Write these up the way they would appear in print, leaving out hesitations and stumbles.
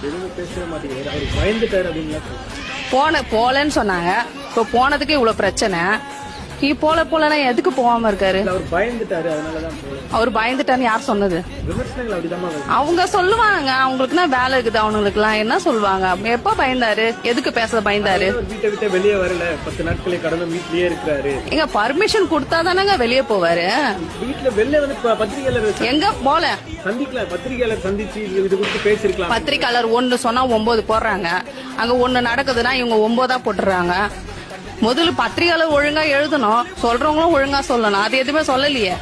எதுவும் பேசவே மாட்டேங்கிறாரு. அவர் பயந்துட்டாரு அப்படின்னா போலன்னு சொன்னாங்க. இப்போ போனதுக்கு இவ்வளவு பிரச்சனை. போலன்னா எதுக்கு போகாம இருக்காரு? அவர் பயந்துட்டாரு, அதனாலதான் அவர் பயந்துட்டாருன்னு யார் சொன்னது? விமர்சனங்கள் அப்படிதான் அவங்க சொல்லுவாங்க. அவங்களுக்குன்னா வேலை இருக்குது. அவங்களுக்கு எல்லாம் என்ன சொல்லுவாங்க? எப்ப பயந்தாரு? எதுக்கு பேச பயந்தாரு? வீட்டை விட்டு வெளியே வரல, 10 நாட்களை கடந்த வீட்லயே இருக்காரு. எங்க பர்மிஷன் கொடுத்தா தானங்க வெளியே போவாரு. வீட்டுல வெளில வந்து பத்திரிகையாளர் எங்க போல சந்திக்கலாம், பத்திரிகையாளர் சந்திச்சு இது குறித்து பேசிருக்கலாம். பத்திரிகையாளர் 1 சொன்னா 9 போடுறாங்க. அங்க 1 நடக்குதுன்னா இவங்க 9 போட்டுறாங்க. முதல்ல பத்திரிகையாளர் ஒழுங்கா எழுதணும், சொல்றவங்களும் ஒழுங்கா சொல்லணும். அது எதுவுமே சொல்லலையே.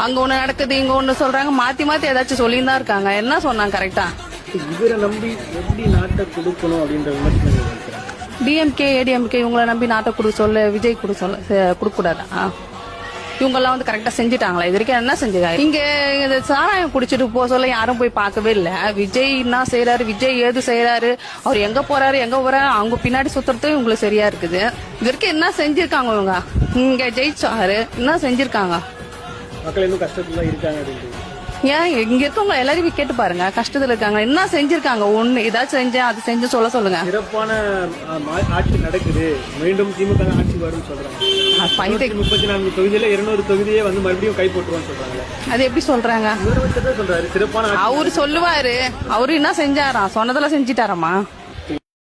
அங்க 1 நடக்குது, இங்க 1 சொல்றாங்க. மாத்தி மாத்தி ஏதாச்சும் சொல்லிதான் இருக்காங்க. என்ன சொன்னாங்க கரெக்டா? இவரை நம்பி எப்படி நாட்டை கொடுக்கணும் அப்படின்ற விமர்சனங்கள் டிஎம்கே ஏடிஎம்கே இவங்களை நம்பி நாட்டை கொடுக்க சொல்ல, விஜய் கொடுக்க கூடாதா? இவங்க எல்லாம் வந்து கரெக்டா செஞ்சுட்டாங்களா? இது வரைக்கும் என்ன செஞ்சாங்க? இங்க சாராயம் குடிச்சிட்டு போக சொல்ல யாரும் போய் பார்க்கவே இல்ல. விஜய் என்ன செய்யறாரு, விஜய் ஏது செய்யறாரு, அவர் எங்க போறாரு எங்க போறாரு, அவங்க பின்னாடி சுத்துறது இவங்களுக்கு சரியா இருக்குது. இது வரைக்கும் என்ன செஞ்சிருக்காங்க இவங்க? இங்க ஜெயிச்சாரு, என்ன செஞ்சிருக்காங்க? மக்கள் இன்னும் கஷ்டத்துல இருக்காங்க. ஏன் இங்க இருக்கவங்க எல்லாரையும் கேட்டு பாருங்க, கஷ்டத்துல இருக்காங்க. என்ன செஞ்சிருக்காங்க? ஒண்ணு ஏதாச்சும் செஞ்சேன் அது செஞ்சு சொல்லுங்க. சிறப்பான ஆட்சி நடக்குது, மீண்டும் திமுக ஆட்சி வரும் சொல்றாங்க. 34 தொகுதியில 200 தொகுதியே வந்து மறுபடியும் கை போட்டுருவான்னு சொல்றாங்க. அது எப்படி சொல்றாங்க? சொல்றாரு சிறப்பான. அவரு சொல்லுவாரு. அவரு என்ன செஞ்சாராம்? சொன்னதெல்லாம் செஞ்சிட்டாராமா?